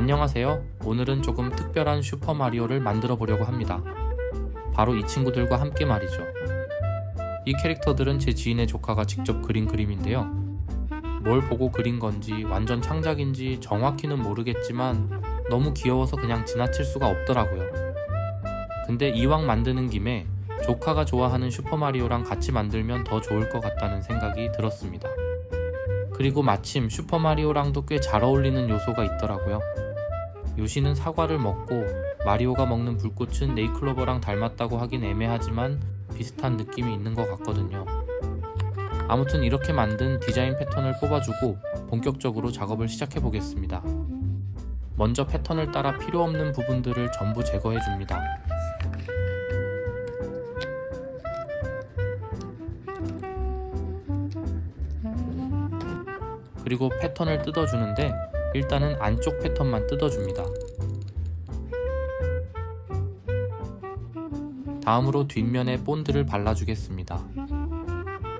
안녕하세요. 오늘은 조금 특별한 슈퍼마리오를 만들어 보려고 합니다. 바로 이 친구들과 함께 말이죠. 이 캐릭터들은 제 지인의 조카가 직접 그린 그림인데요. 뭘 보고 그린 건지 완전 창작인지 정확히는 모르겠지만 너무 귀여워서 그냥 지나칠 수가 없더라고요. 근데 이왕 만드는 김에 조카가 좋아하는 슈퍼마리오랑 같이 만들면 더 좋을 것 같다는 생각이 들었습니다. 그리고 마침 슈퍼마리오랑도 꽤 잘 어울리는 요소가 있더라고요. 요시는 사과를 먹고 마리오가 먹는 불꽃은 네이클로버랑 닮았다고 하긴 애매하지만 비슷한 느낌이 있는 것 같거든요. 아무튼 이렇게 만든 디자인 패턴을 뽑아주고 본격적으로 작업을 시작해 보겠습니다. 먼저 패턴을 따라 필요 없는 부분들을 전부 제거해 줍니다. 그리고 패턴을 뜯어주는데 일단은 안쪽 패턴만 뜯어줍니다. 다음으로 뒷면에 본드를 발라주겠습니다.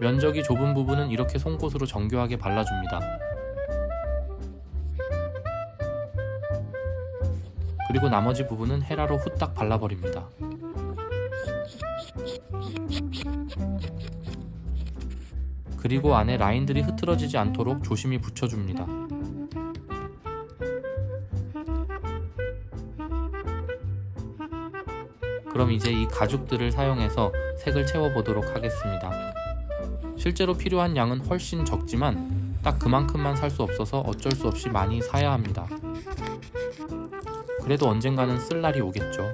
면적이 좁은 부분은 이렇게 송곳으로 정교하게 발라줍니다. 그리고 나머지 부분은 헤라로 후딱 발라버립니다. 그리고 안에 라인들이 흐트러지지 않도록 조심히 붙여줍니다. 그럼 이제 이 가죽들을 사용해서 색을 채워보도록 하겠습니다. 실제로 필요한 양은 훨씬 적지만 딱 그만큼만 살 수 없어서 어쩔 수 없이 많이 사야 합니다. 그래도 언젠가는 쓸 날이 오겠죠.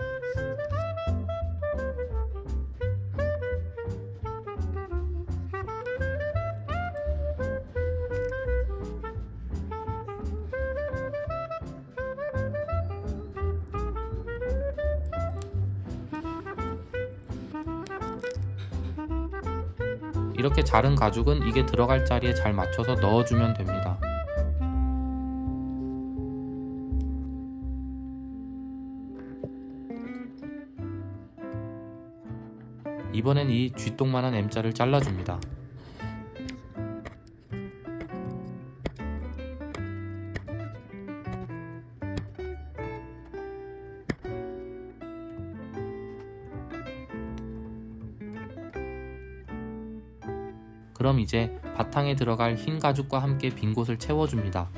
이렇게 자른 가죽은 이게 들어갈 자리에 잘 맞춰서 넣어주면 됩니다. 이번엔 이 쥐똥만한 M자를 잘라줍니다. 그럼 이제 바탕에 들어갈 흰 가죽과 함께 빈 곳을 채워줍니다.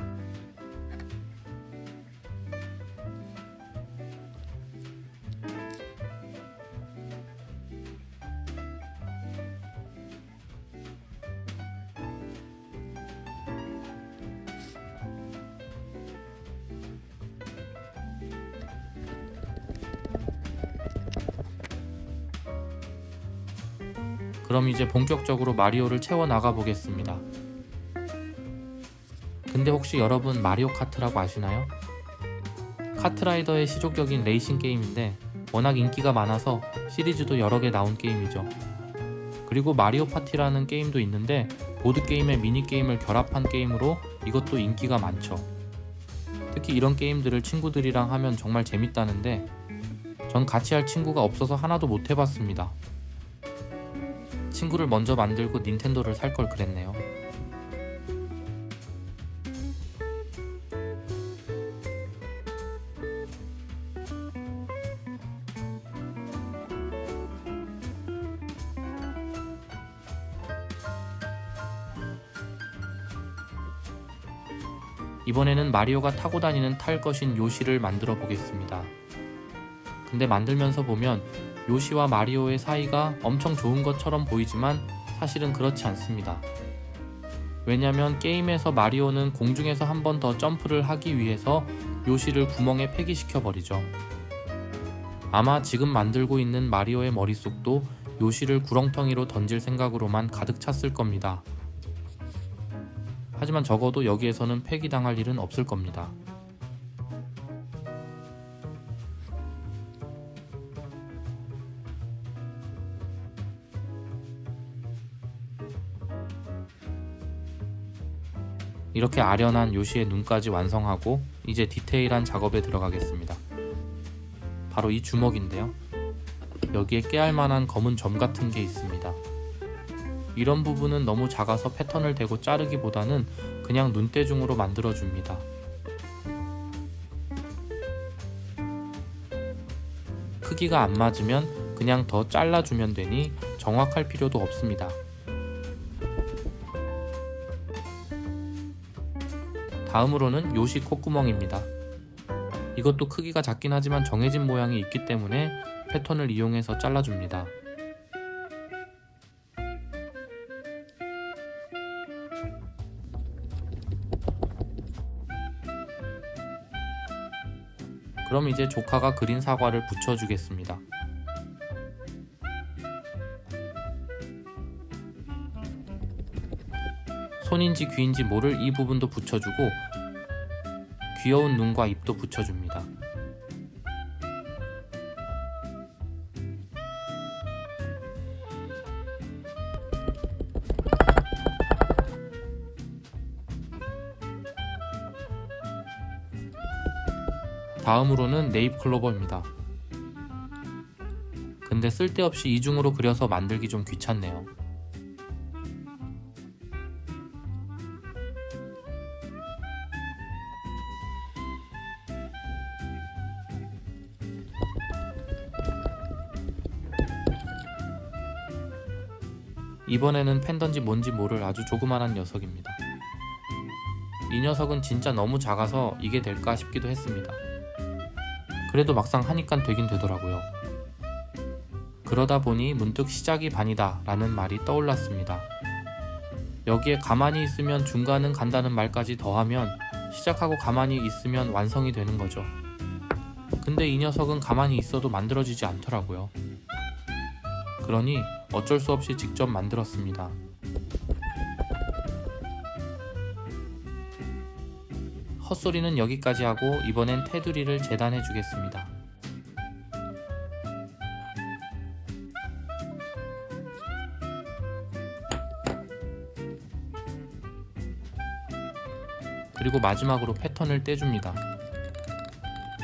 그럼 이제 본격적으로 마리오를 채워나가 보겠습니다. 근데 혹시 여러분 마리오 카트라고 아시나요? 카트라이더의 시족격인 레이싱 게임인데 워낙 인기가 많아서 시리즈도 여러 개 나온 게임이죠. 그리고 마리오 파티라는 게임도 있는데 보드게임에 미니게임을 결합한 게임으로 이것도 인기가 많죠. 특히 이런 게임들을 친구들이랑 하면 정말 재밌다는데 전 같이 할 친구가 없어서 하나도 못 해봤습니다. 친구를 먼저 만들고 닌텐도를 살 걸 그랬네요. 이번에는 마리오가 타고 다니는 탈 것인 요시를 만들어 보겠습니다. 근데 만들면서 보면 요시와 마리오의 사이가 엄청 좋은 것처럼 보이지만 사실은 그렇지 않습니다. 왜냐면 게임에서 마리오는 공중에서 한 번 더 점프를 하기 위해서 요시를 구멍에 폐기시켜 버리죠. 아마 지금 만들고 있는 마리오의 머릿속도 요시를 구렁텅이로 던질 생각으로만 가득 찼을 겁니다. 하지만 적어도 여기에서는 폐기당할 일은 없을 겁니다. 이렇게 아련한 요시의 눈까지 완성하고 이제 디테일한 작업에 들어가겠습니다. 바로 이 주먹인데요. 여기에 깨알만한 검은 점 같은 게 있습니다. 이런 부분은 너무 작아서 패턴을 대고 자르기보다는 그냥 눈대중으로 만들어줍니다. 크기가 안 맞으면 그냥 더 잘라주면 되니 정확할 필요도 없습니다. 다음으로는 요시 콧구멍입니다. 이것도 크기가 작긴 하지만 정해진 모양이 있기 때문에 패턴을 이용해서 잘라줍니다. 그럼 이제 조카가 그린 사과를 붙여주겠습니다. 손인지 귀인지 모를 이 부분도 붙여주고 귀여운 눈과 입도 붙여줍니다. 다음으로는 네잎클로버입니다. 근데 쓸데없이 이중으로 그려서 만들기 좀 귀찮네요. 이번에는 펜던지 뭔지 모를 아주 조그만한 녀석입니다. 이 녀석은 진짜 너무 작아서 이게 될까 싶기도 했습니다. 그래도 막상 하니깐 되긴 되더라고요. 그러다 보니 문득 시작이 반이다 라는 말이 떠올랐습니다. 여기에 가만히 있으면 중간은 간다는 말까지 더하면 시작하고 가만히 있으면 완성이 되는 거죠. 근데 이 녀석은 가만히 있어도 만들어지지 않더라고요. 그러니 어쩔 수 없이 직접 만들었습니다. 헛소리는 여기까지 하고 이번엔 테두리를 재단해 주겠습니다. 그리고 마지막으로 패턴을 떼줍니다.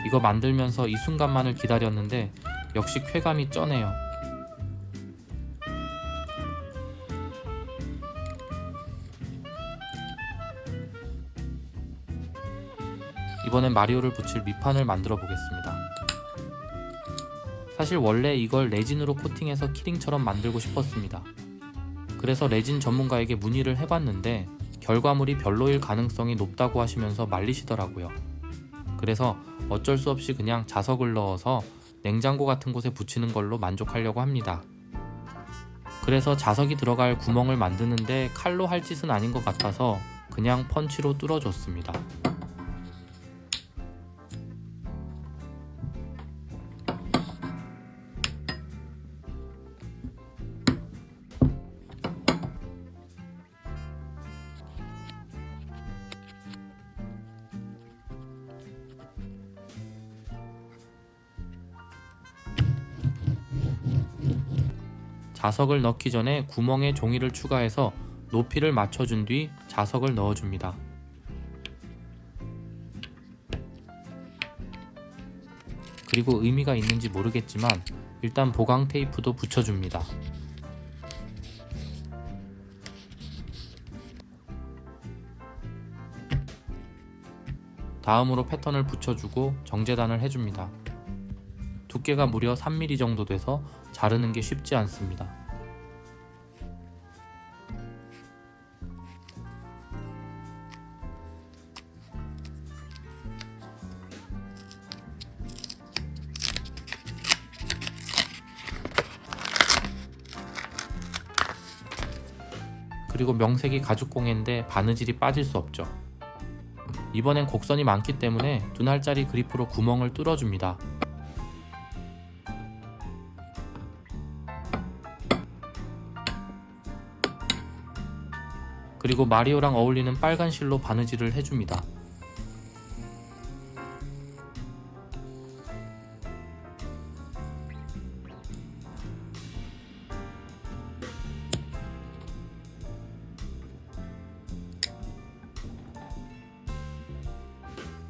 이거 만들면서 이 순간만을 기다렸는데 역시 쾌감이 쩌네요. 이번엔 마리오를 붙일 밑판을 만들어 보겠습니다. 사실 원래 이걸 레진으로 코팅해서 키링처럼 만들고 싶었습니다. 그래서 레진 전문가에게 문의를 해봤는데 결과물이 별로일 가능성이 높다고 하시면서 말리시더라고요. 그래서 어쩔 수 없이 그냥 자석을 넣어서 냉장고 같은 곳에 붙이는 걸로 만족하려고 합니다. 그래서 자석이 들어갈 구멍을 만드는데 칼로 할 짓은 아닌 것 같아서 그냥 펀치로 뚫어줬습니다. 자석을 넣기 전에 구멍에 종이를 추가해서 높이를 맞춰준 뒤 자석을 넣어줍니다. 그리고 의미가 있는지 모르겠지만 일단 보강 테이프도 붙여줍니다. 다음으로 패턴을 붙여주고 정제단을 해줍니다. 두께가 무려 3mm 정도 돼서 자르는 게 쉽지 않습니다. 그리고 명색이 가죽공예인데 바느질이 빠질 수 없죠. 이번엔 곡선이 많기 때문에 2날짜리 그리프로 구멍을 뚫어줍니다. 그리고 마리오랑 어울리는 빨간 실로 바느질을 해줍니다.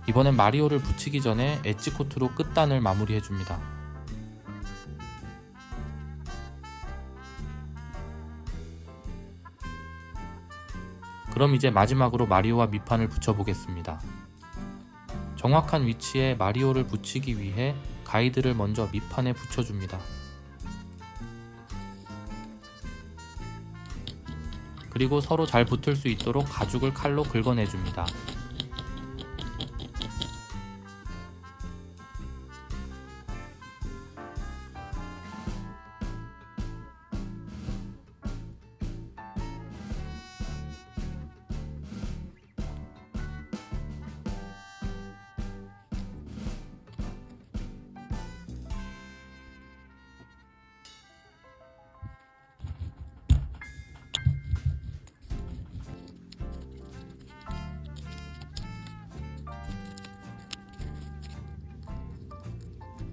이번엔 마리오를 붙이기 전에 엣지 코트로 끝단을 마무리해줍니다. 그럼 이제 마지막으로 마리오와 밑판을 붙여보겠습니다. 정확한 위치에 마리오를 붙이기 위해 가이드를 먼저 밑판에 붙여줍니다. 그리고 서로 잘 붙을 수 있도록 가죽을 칼로 긁어내줍니다.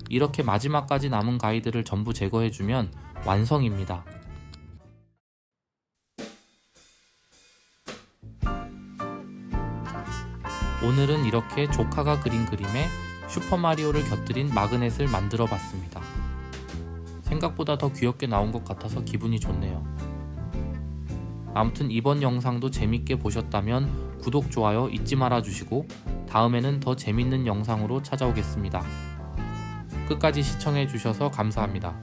이렇게 마지막까지 남은 가이드를 전부 제거해주면 완성입니다. 오늘은 이렇게 조카가 그린 그림에 슈퍼마리오를 곁들인 마그넷을 만들어 봤습니다. 생각보다 더 귀엽게 나온 것 같아서 기분이 좋네요. 아무튼 이번 영상도 재밌게 보셨다면 구독, 좋아요 잊지 말아 주시고 다음에는 더 재밌는 영상으로 찾아오겠습니다. 끝까지 시청해 주셔서 감사합니다.